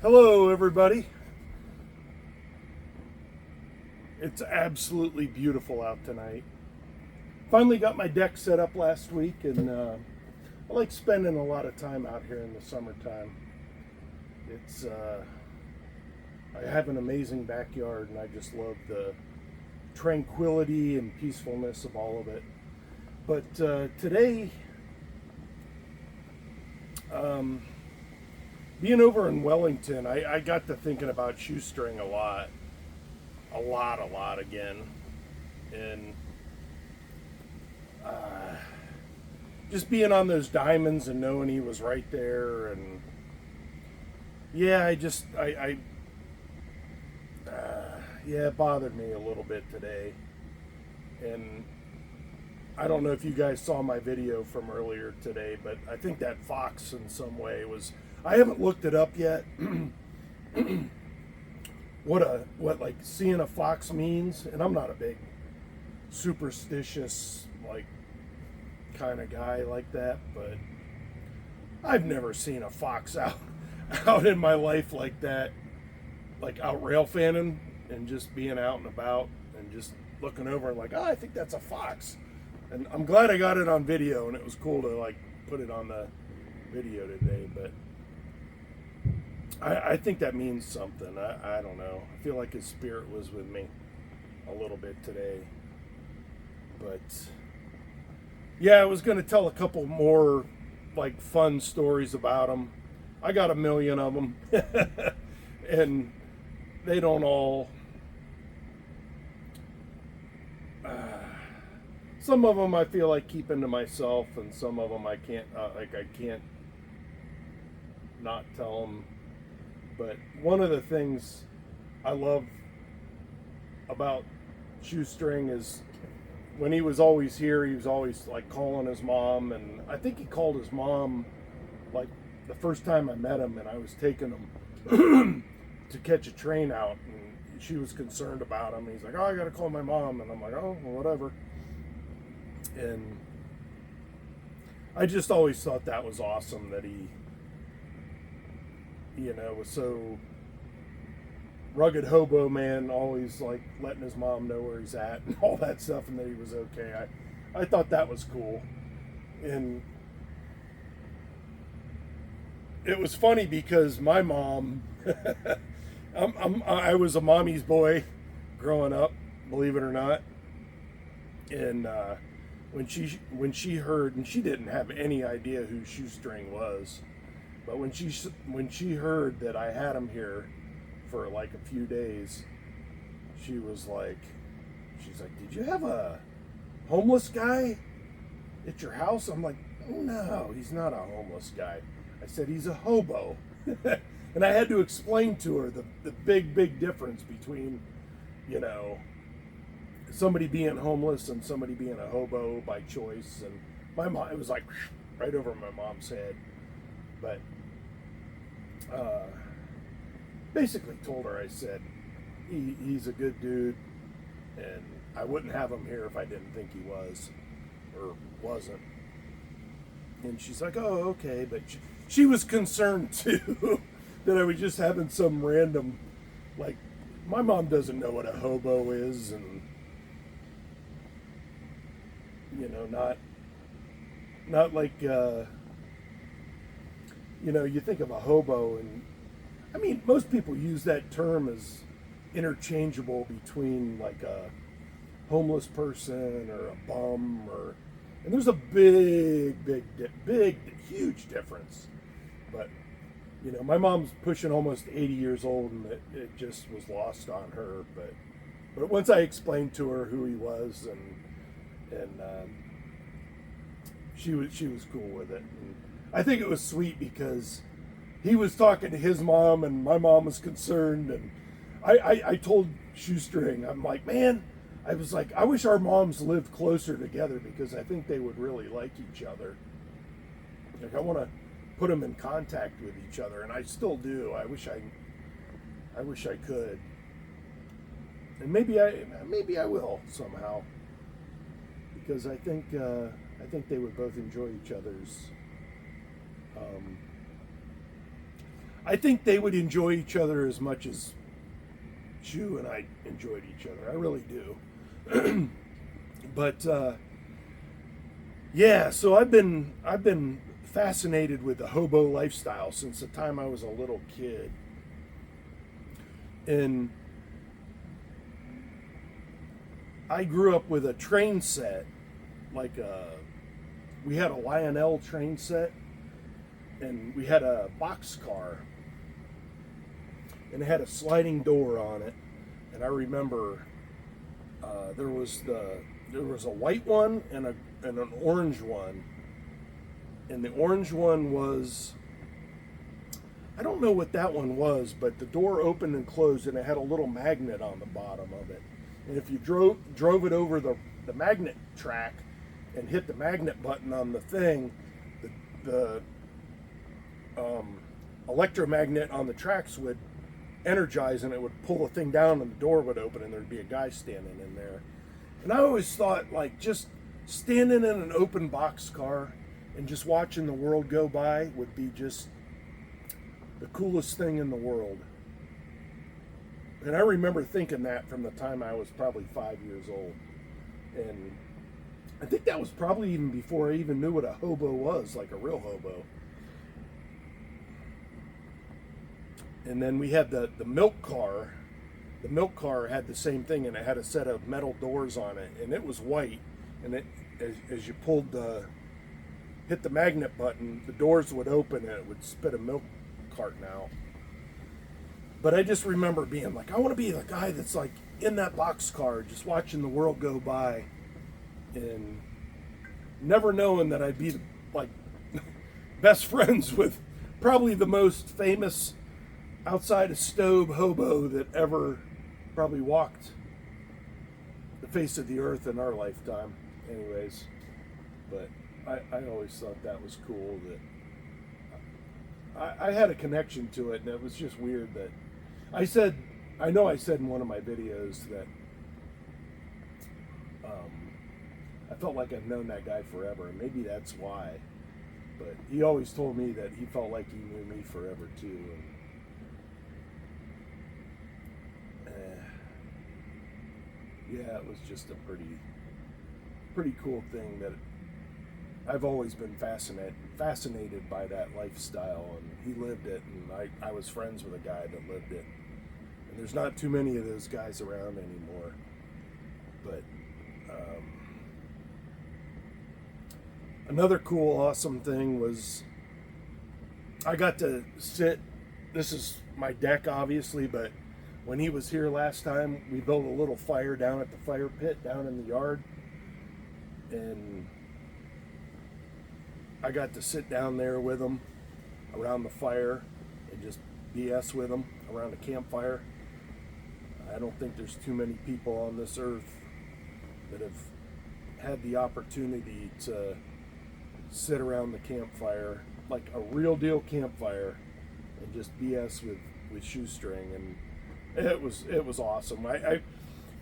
Hello, everybody. It's absolutely beautiful out tonight. Finally got my deck set up last week, and I like spending a lot of time out here in the summertime. It's I have an amazing backyard, and I just love the tranquility and peacefulness of all of it. But today, um, being over in Wellington, I got to thinking about shoestring a lot again, and uh, just being on those diamonds and knowing he was right there, and yeah, yeah, it bothered me a little bit today, and I don't know if you guys saw my video from earlier today, but I think that fox in some way was. I haven't looked it up yet. What like seeing a fox means, and I'm not a big superstitious like kind of guy like that, but I've never seen a fox out in my life like that, like out rail fanning and just being out and about and just looking over and like, oh, I think that's a fox. And I'm glad I got it on video, and it was cool to like put it on the video today, but I think that means something. I don't know. I feel like his spirit was with me a little bit today. But yeah, I was going to tell a couple more like fun stories about him. I got a million of them. And they don't all. Some of them I feel like keeping to myself, and some of them I can't. I can't not tell them. But one of the things I love about Shoestring is when he was always here, he was always like calling his mom, and I think he called his mom like the first time I met him, and I was taking him to catch a train out, and she was concerned about him. He's like, "Oh, I gotta call my mom," and I'm like, "Oh, well, whatever." And I just always thought that was awesome that he, was so rugged hobo man, always like letting his mom know where he's at and all that stuff, and that he was okay. I thought that was cool. And it was funny because my mom, I was a mommy's boy growing up, believe it or not. And when she heard, and she didn't have any idea who Shoestring was, but when she heard that I had him here for like a few days, she's like, "Did you have a homeless guy at your house?" I'm like, "Oh no, he's not a homeless guy." I said, "He's a hobo." And I had to explain to her the big difference between, somebody being homeless and somebody being a hobo by choice. And my mom, it was like right over my mom's head. But basically told her, I said, he's a good dude, and I wouldn't have him here if I didn't think he was or wasn't. And she's like, "Oh, okay." But she was concerned too that I was just having some random, like, my mom doesn't know what a hobo is, and not like you think of a hobo, and I mean, most people use that term as interchangeable between like a homeless person or a bum, and there's a big, huge difference. But my mom's pushing almost 80 years old, and it just was lost on her. But once I explained to her who he was, and she was cool with it. And I think it was sweet because he was talking to his mom, and my mom was concerned, and I told Shoestring, I'm like, "Man," I was like, "I wish our moms lived closer together because I think they would really like each other. Like, I want to put them in contact with each other, and I still do. I wish I could, and maybe I will somehow, because I think they would both enjoy each other's I think they would enjoy each other as much as Shu and I enjoyed each other. I really do. But yeah, so I've been fascinated with the hobo lifestyle since the time I was a little kid. And I grew up with a train set, we had a Lionel train set, and we had a boxcar, and it had a sliding door on it. And I remember there was a white one and an orange one, and the orange one was, I don't know what that one was, but the door opened and closed, and it had a little magnet on the bottom of it. And if you drove it over the magnet track and hit the magnet button on the thing, the electromagnet on the tracks would energize, and it would pull the thing down, and the door would open, and there'd be a guy standing in there. And I always thought, like, just standing in an open boxcar and just watching the world go by would be just the coolest thing in the world. And I remember thinking that from the time I was probably 5 years old. And I think that was probably even before I even knew what a hobo was, like a real hobo. And then we had the milk car. The milk car had the same thing, and it had a set of metal doors on it, and it was white. And it, as you hit the magnet button, the doors would open, and it would spit a milk carton out. But I just remember being like, I want to be the guy that's like in that boxcar, just watching the world go by, and never knowing that I'd be like best friends with probably the most famous outside of stove hobo that ever probably walked the face of the earth in our lifetime. Anyways, but I always thought that was cool, that I had a connection to it, and it was just weird that I said in one of my videos that I felt like I've known that guy forever, and maybe that's why. But he always told me that he felt like he knew me forever too. And, yeah, it was just a pretty cool thing that I've always been fascinated by that lifestyle, and he lived it, and I was friends with a guy that lived it. And there's not too many of those guys around anymore. But another cool, awesome thing was I got to sit, this is my deck obviously, but when he was here last time, we built a little fire down at the fire pit down in the yard. And I got to sit down there with him around the fire and just BS with him around a campfire. I don't think there's too many people on this earth that have had the opportunity to sit around the campfire, like a real deal campfire, and just BS with Shoestring. And it was awesome. I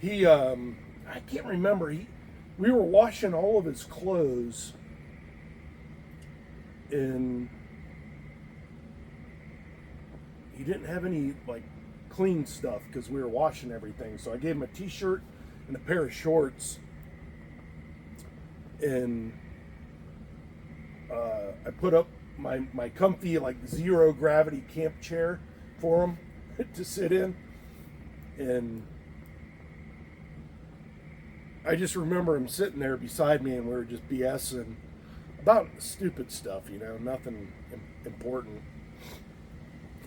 can't remember. We were washing all of his clothes, and he didn't have any like clean stuff because we were washing everything. So I gave him a t-shirt and a pair of shorts, and I put up my comfy like zero gravity camp chair for him to sit in. And I just remember him sitting there beside me, and we were just BSing about stupid stuff, nothing important.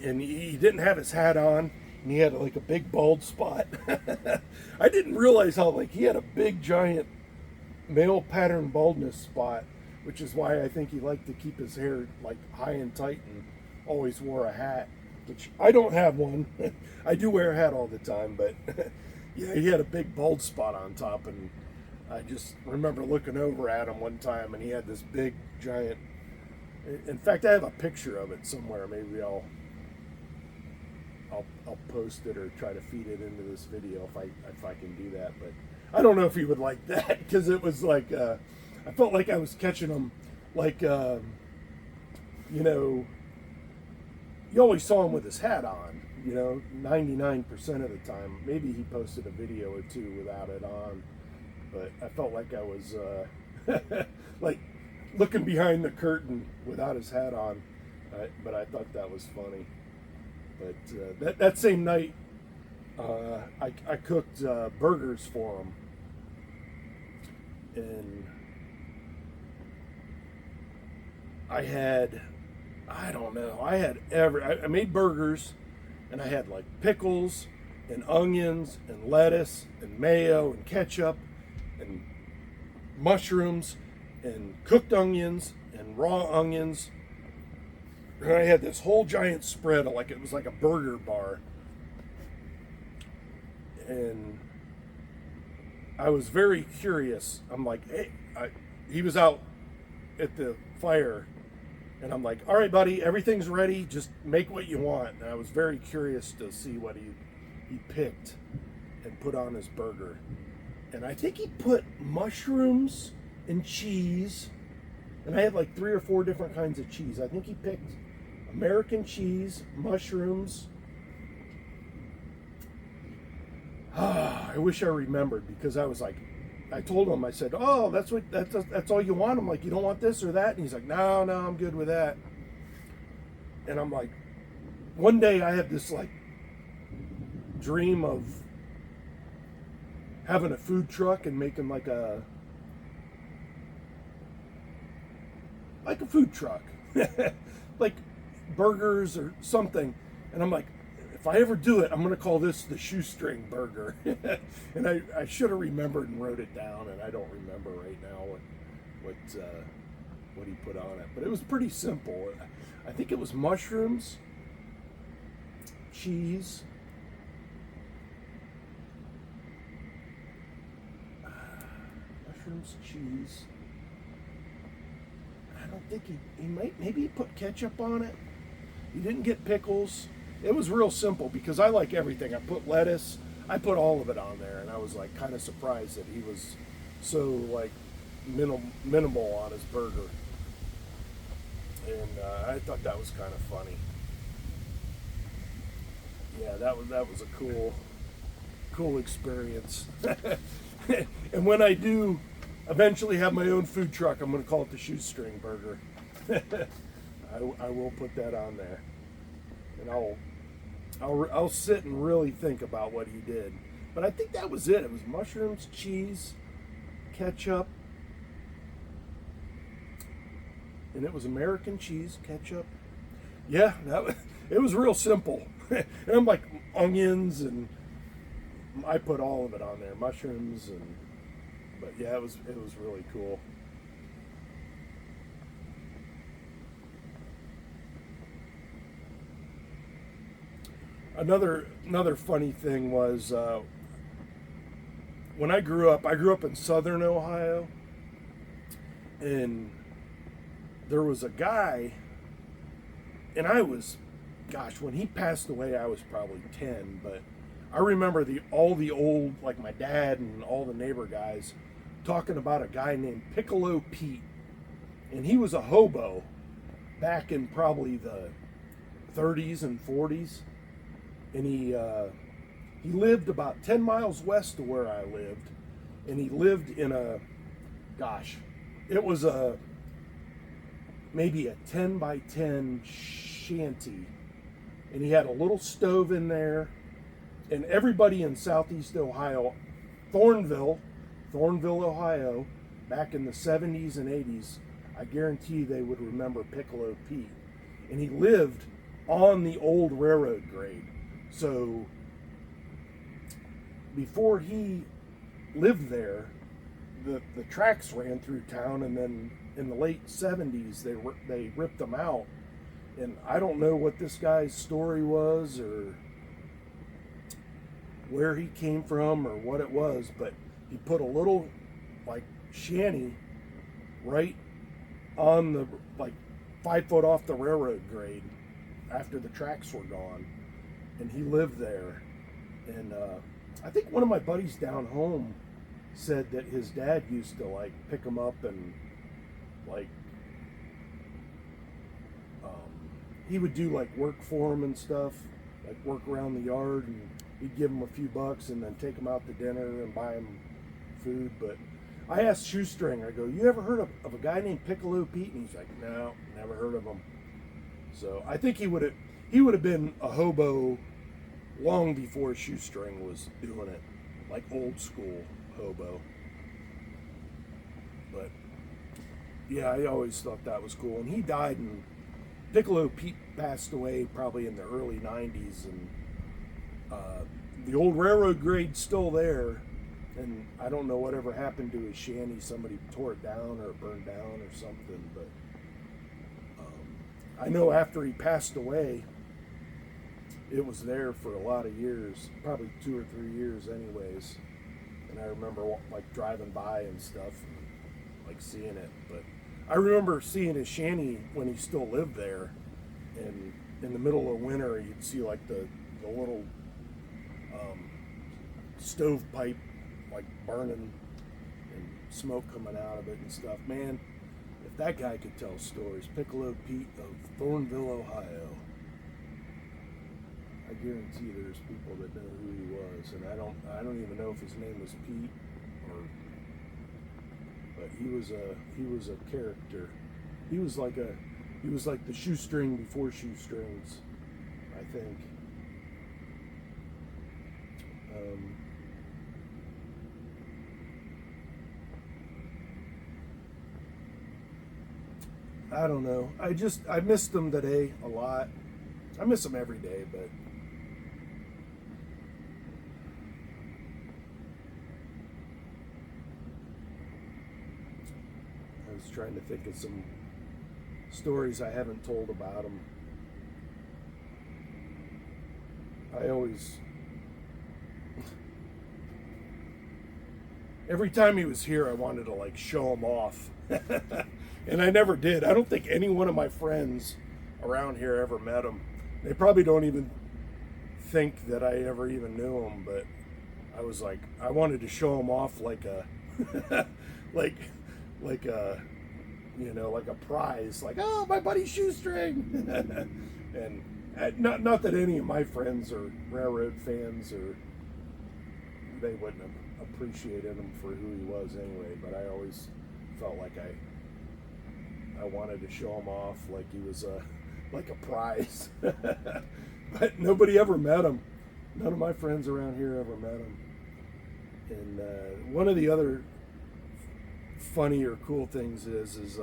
And he didn't have his hat on, and he had like a big bald spot. I didn't realize how like he had a big giant male pattern baldness spot, which is why I think he liked to keep his hair like high and tight and always wore a hat, which I don't have one. I do wear a hat all the time, but yeah, he had a big bald spot on top, and I just remember looking over at him one time, and he had this big giant, in fact I have a picture of it somewhere. Maybe I'll post it or try to feed it into this video if I can do that. But I don't know if he would like that, because it was like I felt like I was catching him like you always saw him with his hat on, 99% of the time. Maybe he posted a video or two without it on, but I felt like I was like looking behind the curtain without his hat on. But I thought that was funny. But that same night, I cooked burgers for him, and I had I made burgers, and I had like pickles and onions and lettuce and mayo and ketchup and mushrooms and cooked onions and raw onions. And I had this whole giant spread, like it was like a burger bar. And I was very curious. I'm like, hey, he was out at the fire, and I'm like, all right, buddy, everything's ready. Just make what you want. And I was very curious to see what he picked and put on his burger. And I think he put mushrooms and cheese. And I had like 3 or 4 different kinds of cheese. I think he picked American cheese, mushrooms. I wish I remembered, because I was like, I told him, I said, oh, that's all you want? I'm like, you don't want this or that? And he's like, no, I'm good with that. And I'm like, one day I had this like dream of having a food truck and making like a food truck, like burgers or something. And I'm like, if I ever do it, I'm going to call this the Shoestring Burger. And I should have remembered and wrote it down, and I don't remember right now what he put on it. But it was pretty simple. I think it was mushrooms, cheese, I don't think maybe he put ketchup on it. He didn't get pickles. It was real simple, because I like everything. I put lettuce. I put all of it on there, and I was like kind of surprised that he was so like minimal on his burger. And I thought that was kind of funny. Yeah, that was a cool experience. And when I do eventually have my own food truck, I'm going to call it the Shoestring Burger. I will put that on there, and I'll sit and really think about what he did. But I think that was it. It was mushrooms, cheese, ketchup, and it was American cheese, ketchup. Yeah, it was real simple. And I'm like, onions, and I put all of it on there, mushrooms, but yeah, it was really cool. Another funny thing was when I grew up in southern Ohio, and there was a guy, and when he passed away, I was probably 10, but I remember all the old, like my dad and all the neighbor guys, talking about a guy named Piccolo Pete, and he was a hobo back in probably the 30s and 40s. And he lived about 10 miles west of where I lived, and he lived in it was maybe a 10 by 10 shanty, and he had a little stove in there. And everybody in southeast Ohio, Thornville, Ohio, back in the 70s and 80s, I guarantee they would remember Piccolo Pete. And he lived on the old railroad grade. So before he lived there, the tracks ran through town, and then in the late 70s they ripped them out. And I don't know what this guy's story was or where he came from or what it was, but he put a little like shanty right on the 5 foot off the railroad grade after the tracks were gone, and he lived there. And I think one of my buddies down home said that his dad used to pick him up, and he would do like work for him and stuff, like work around the yard, and he'd give him a few bucks and then take him out to dinner and buy him food. But I asked Shoestring, I go, you ever heard of a guy named Piccolo Pete? And he's like, no, never heard of him. So I think he would have been a hobo long before Shoestring was doing it, like old school hobo. But yeah, I always thought that was cool. And he died, and Piccolo Pete passed away probably in the early 90s, and the old railroad grade's still there, and I don't know whatever happened to his shanty. Somebody tore it down or burned down or something, but I know after he passed away, it was there for a lot of years, probably 2 or 3 years anyways. And I remember like driving by and stuff, and like seeing it. But I remember seeing his shanty when he still lived there, and in the middle of winter you'd see like the little stovepipe like burning and smoke coming out of it and stuff. Man, if that guy could tell stories, Piccolo Pete of Thornville, Ohio, I guarantee there's people that know who he was, and I don't even know if his name was Pete or, but he was a character. He was like the shoestring before shoestrings, I think. I don't know. I missed them today a lot. I miss them every day, but I was trying to think of some stories I haven't told about him. I always, every time he was here, I wanted to like show him off. And I never did. I don't think any one of my friends around here ever met him. They probably don't even think that I ever even knew him, but I was like, I wanted to show him off like a, like a, you know, like a prize, like, oh, my buddy Shoestring. And not that any of my friends are railroad fans, or they wouldn't have appreciated him for who he was anyway, but I always felt like I wanted to show him off like he was like a prize. But nobody ever met him. None of my friends around here ever met him. And one of the other funny or cool things is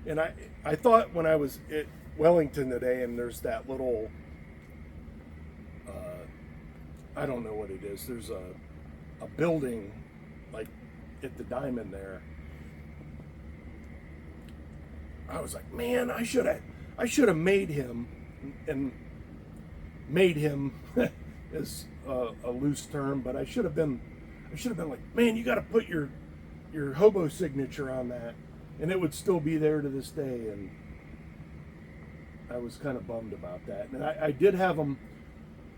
and I thought when I was at Wellington today, and there's that little I don't know what it is. There's a building like at the Diamond there. I was like, man, I should have made him, and made him is a loose term, but I should have been like, man, you got to put your hobo signature on that, and it would still be there to this day. And I was kind of bummed about that. And I did have him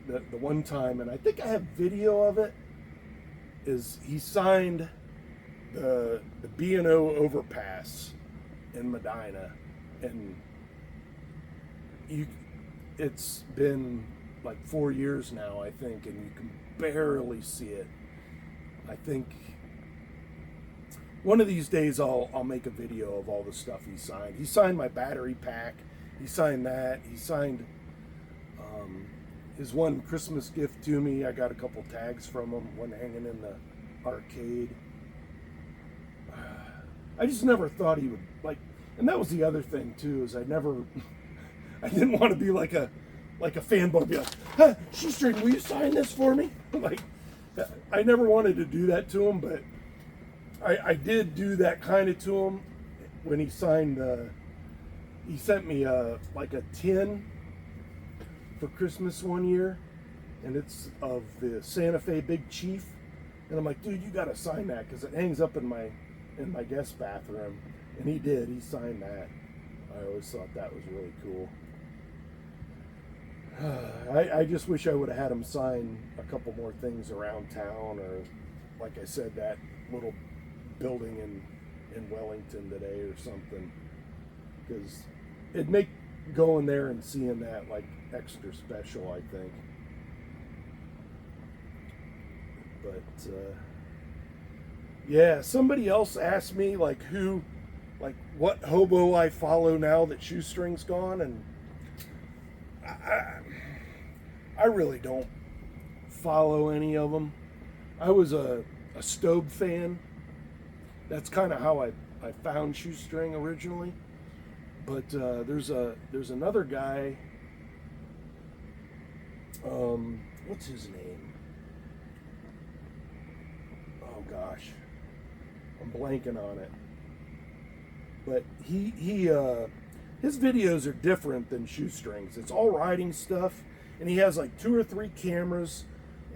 the one time, and I think I have video of it. Is he signed the B&O overpass in Medina, and it's been like 4 years now, I think, and you can barely see it. I think one of these days I'll make a video of all the stuff he signed. He signed my battery pack. He signed that. He signed his one Christmas gift to me. I got a couple tags from him, one hanging in the arcade. I just never thought he would like. And that was the other thing too, is I didn't want to be like a fanboy, be like, huh, Shoestring, will you sign this for me? Like, I never wanted to do that to him, but I did do that kind of to him when he signed. He sent me like a tin for Christmas one year, and it's of the Santa Fe Big Chief, and I'm like, dude, you got to sign that because it hangs up in my guest bathroom. And he did. He signed that. I always thought that was really cool. I just wish I would have had him sign a couple more things around town, or, like I said, that little building in Wellington today or something. Because it'd going there and seeing that like extra special, I think. But yeah, somebody else asked me like what hobo I follow now that Shoestring's gone, and I really don't follow any of them. I was a Stobe fan. That's kind of how I found Shoestring originally. But there's another guy. What's his name? Oh gosh, I'm blanking on it. But his videos are different than Shoestrings. It's all riding stuff, and he has like 2 or 3 cameras,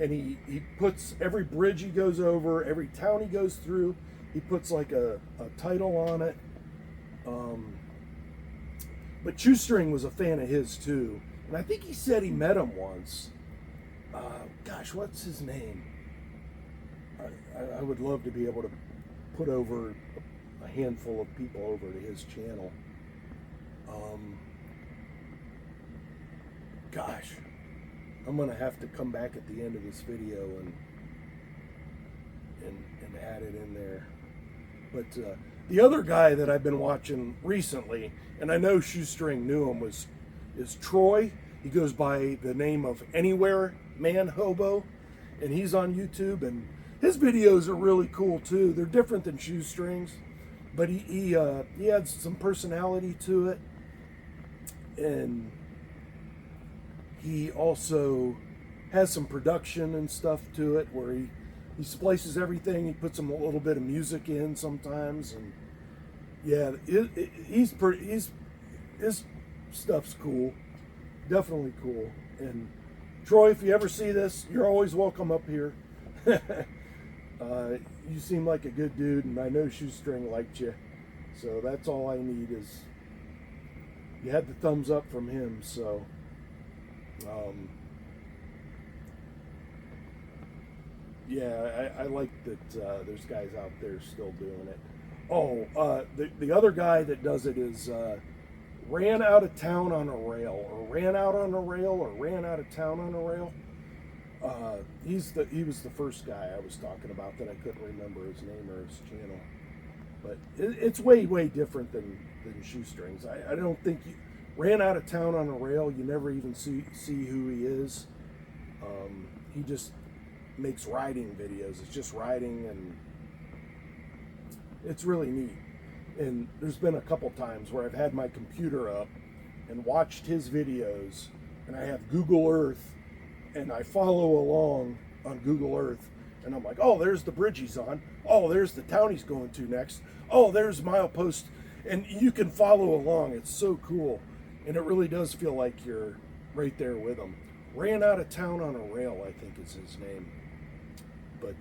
and he puts every bridge he goes over, every town he goes through, he puts like a title on it. But Shoestring was a fan of his too, and I think he said he met him once. Gosh, what's his name? I would love to be able to put over a handful of people over to his channel. Gosh, I'm gonna have to come back at the end of this video and add it in there. But the other guy that I've been watching recently, and I know Shoestring knew him, is Troy. He goes by the name of Anywhere Man Hobo, and he's on YouTube, and his videos are really cool too. They're different than Shoestrings, but he adds some personality to it, and he also has some production and stuff to it where he splices everything. He puts a little bit of music in sometimes, and yeah, his stuff's cool, definitely cool. And Troy, if you ever see this, you're always welcome up here. You seem like a good dude, and I know Shoestring liked you, so that's all I need is you had the thumbs up from him. So yeah, I like that there's guys out there still doing it. Oh, the other guy that does it is ran out of town on a rail, or ran out on a rail, or ran out of town on a rail. He was the first guy I was talking about that I couldn't remember his name or his channel. But it's way different than Shoestrings. I don't think ran out of town on a rail. You never even see who he is. He just makes riding videos. It's just riding, and it's really neat. And there's been a couple times where I've had my computer up and watched his videos, and I have Google Earth, and I follow along on Google Earth, and I'm like, oh, there's the bridge he's on. Oh, there's the town he's going to next. Oh, there's milepost. And you can follow along. It's so cool. And it really does feel like you're right there with him. Ran out of town on a rail, I think is his name. But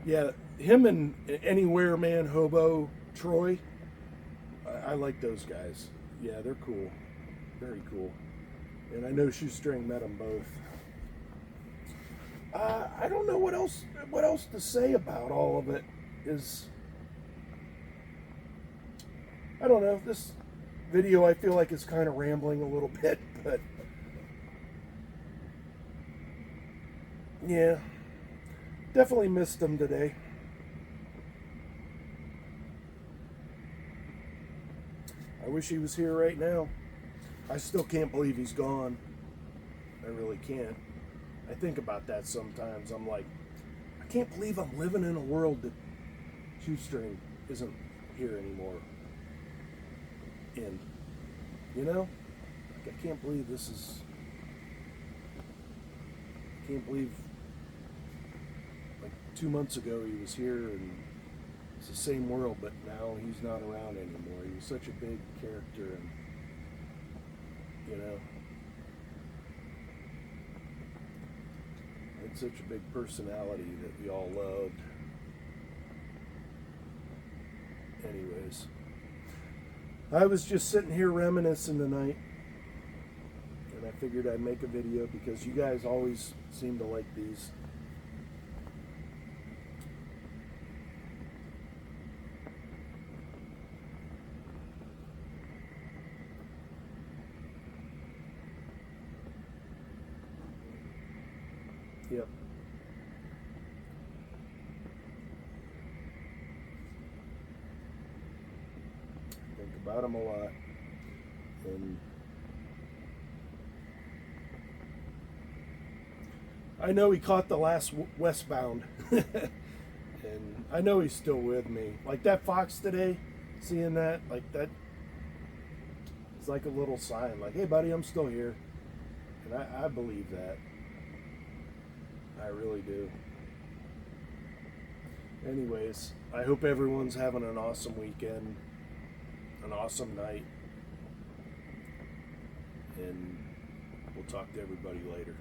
yeah, him and Anywhere Man Hobo, Troy, I like those guys. Yeah, they're cool. Very cool. And I know Shoestring met them both. I don't know what else to say about all of it. I don't know. This video I feel like is kind of rambling a little bit, but yeah, definitely missed him today. I wish he was here right now. I still can't believe he's gone. I really can't. I think about that sometimes. I'm like, I can't believe I'm living in a world that Shoestring isn't here anymore. And, you know, like, I can't believe this is, I can't believe, like, 2 months ago he was here and it's the same world, but now he's not around anymore. He was such a big character, and, you know, had such a big personality that we all loved. Anyways, I was just sitting here reminiscing tonight, and I figured I'd make a video because you guys always seem to like these. Yep. Think about him a lot. And I know he caught the last westbound. And I know he's still with me. Like that fox today, seeing that, like that, it's like a little sign, like, hey buddy, I'm still here. And I believe that. I really do. Anyways, I hope everyone's having an awesome weekend, an awesome night, and we'll talk to everybody later.